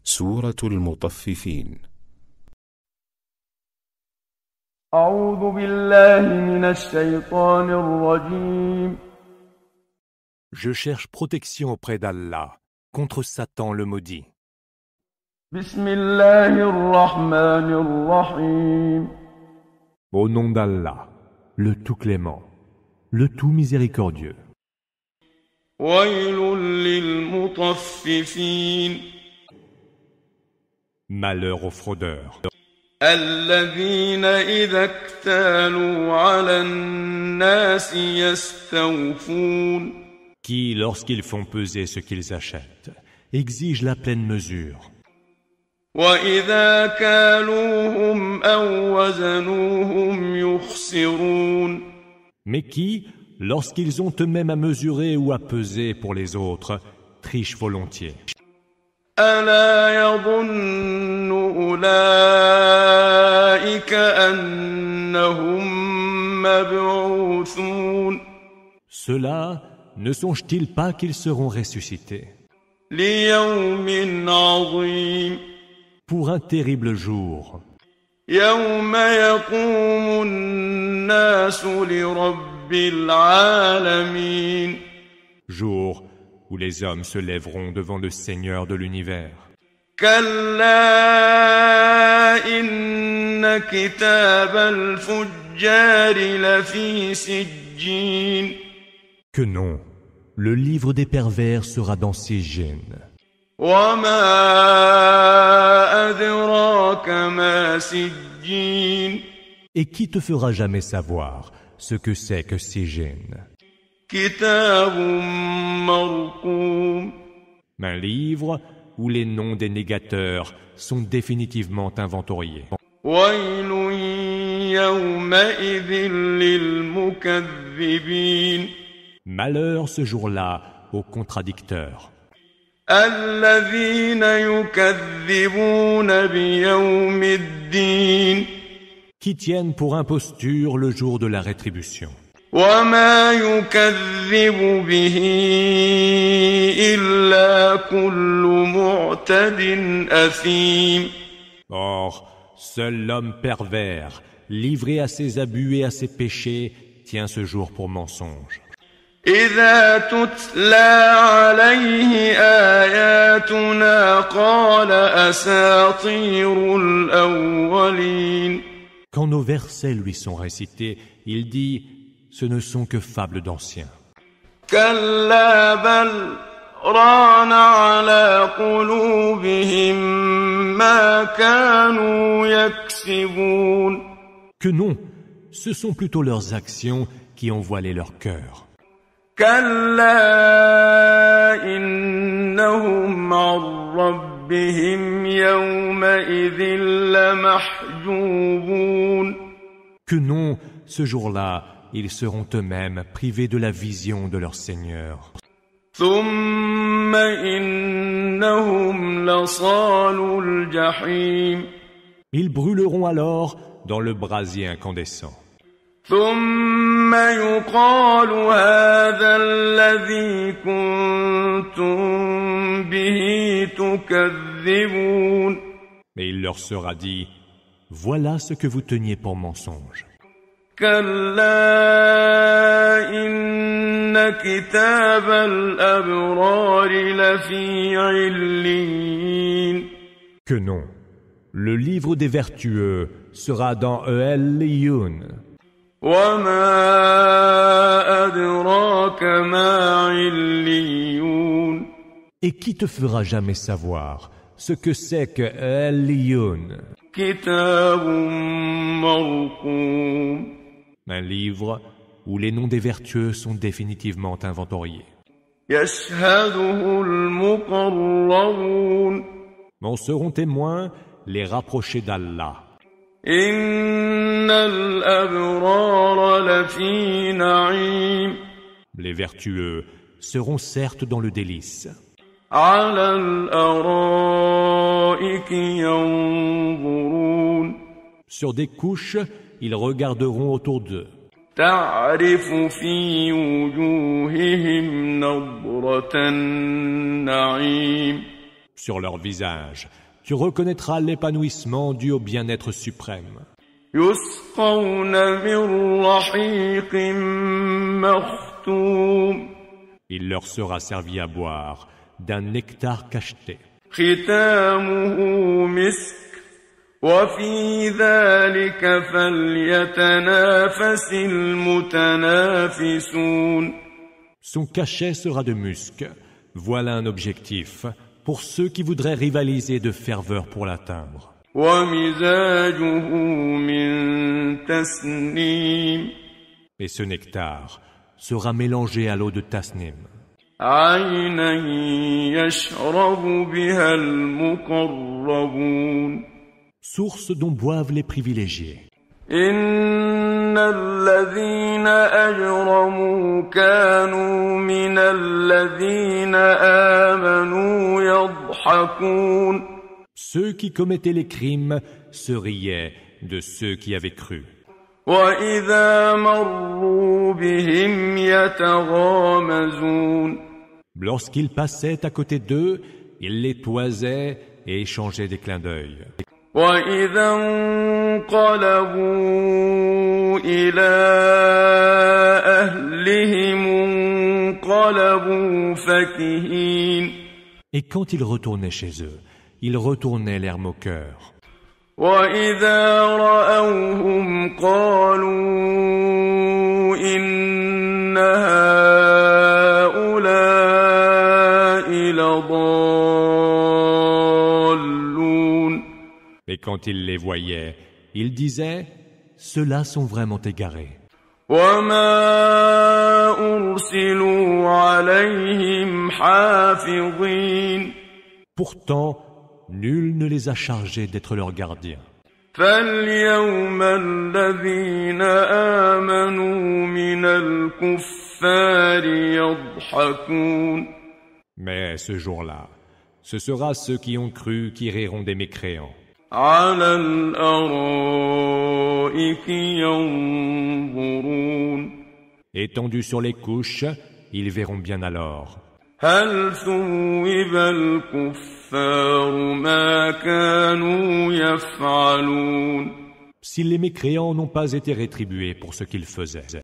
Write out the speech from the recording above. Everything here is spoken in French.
سورة المطففين. أعوذ بالله من الشيطان الرجيم. Je cherche protection auprès d'Allah contre Satan le maudit. بسم الله الرحمن الرحيم. Au nom d'Allah, le tout clément, le tout miséricordieux. ويل للمطففين. Malheur aux fraudeurs. الذين إذا اكتالوا على الناس يستوفون. Qui, lorsqu'ils font peser ce qu'ils achètent, exigent la pleine mesure. وإذا كالوهم أو وزنوهم يخسرون. Mais qui, lorsqu'ils ont eux-mêmes à mesurer ou à peser pour les autres, trichent volontiers. ألا يظن أولئك أنهم مبعوثون. Ceux-là ne songent-ils pas qu'ils seront ressuscités ليوم عظيم. pour un terrible jour, يوم يقوم الناس لرب العالمين. jour où les hommes se lèveront devant le Seigneur de l'univers. كلا إن كتاب الفجار لفي سجين. Que non, le livre des pervers sera dans Sijin. وما أدراك ما سجين. Et qui te fera jamais savoir ce que c'est que Sijin? كتاب مرقوم. Un livre où les noms des négateurs sont définitivement inventoriés. ويل يومئذ للمكذبين. Malheur ce jour-là aux contradicteurs. الذين يكذبون بيوم الدين. Qui tiennent pour imposture le jour de la rétribution. وما يكذب به إلا كل معتد أثيم. Or, seul l'homme pervers, livré à ses abus et à ses péchés, tient ce jour pour mensonge. إذا تتلى عليه آياتنا قال أساطير الأولين. Quand nos versets lui sont récités, il dit « Ce ne sont que fables d'anciens. كلا بل ران على قلوبهم ما كانوا يكسبون. » Que non, ce sont plutôt leurs actions qui ont voilé leur cœur. كلا إنهم عن ربهم يومئذ لمحجوبون. Que non, ce jour-là, ils seront eux-mêmes privés de la vision de leur Seigneur. ثم إنهم لصالو الجحيم. Ils brûleront alors dans le brasier incandescent. ثم يقال هذا الذي كنتم به تكذبون. Mais il leur sera dit « Voilà ce que vous teniez pour mensonge. » كلا إن كتاب الأبرار لفي عليين. Que non, le livre des vertueux sera dans E'el-Liyun. وما أدراك ما عليون. Et qui te fera jamais savoir ce que c'est que E'el-Liyun? كتاب مرقوم. Un livre où les noms des vertueux sont définitivement inventoriés. يشهده المقربون. En seront témoins les rapprochés d'Allah. إن الأبرار لفي نعيم. Les vertueux seront certes dans le délice. على الأرائك ينظرون. Sur des couches, ils regarderont autour d'eux. تعرف في وجوههم نضرة النعيم. Sur leur visage, tu reconnaîtras l'épanouissement dû au bien-être suprême. يسقون من رحيق مختوم Il leur sera servi à boire d'un nectar cacheté. ختامه مسك وفي ذلك فليتنافس المتنافسون Son cachet sera de musc. Voilà un objectif pour ceux qui voudraient rivaliser de ferveur pour l'atteindre. ومزاجه من تسنيم Et ce nectar sera mélangé à l'eau de Tasnim, عينا يشرب بها المقربون source dont boivent les privilégiés. إن الذين أجرموا كانوا من الذين آمنوا يضحكون Ceux qui commettaient les crimes se riaient de ceux qui avaient cru. وإذا مروا بهم يتغامزون Lorsqu'ils passaient à côté d'eux, ils les toisaient et échangeaient des clins d'œil. وإذا انقلبوا إلى أهلهم انقلبوا فكهين Et quand ils retournaient chez eux, ils retournaient l'air moqueur. وإذا رأوهم قالوا إن هؤلاء لضالون Et quand ils les voyaient, ils disaient « Ceux-là sont vraiment égarés. وما أرسلوا عليهم حافظين » Pourtant, nul ne les a chargés d'être leurs gardiens. فاليوم الذين آمنوا من الكفار يضحكون Mais ce jour-là, ce sera ceux qui ont cru qui riront des mécréants. على الأرائك ينظرون Étendus sur les couches, ils verront bien alors. هل ثوب الكفار ما كانوا يفعلون Si les mécréants n'ont pas été rétribués pour ce qu'ils faisaient.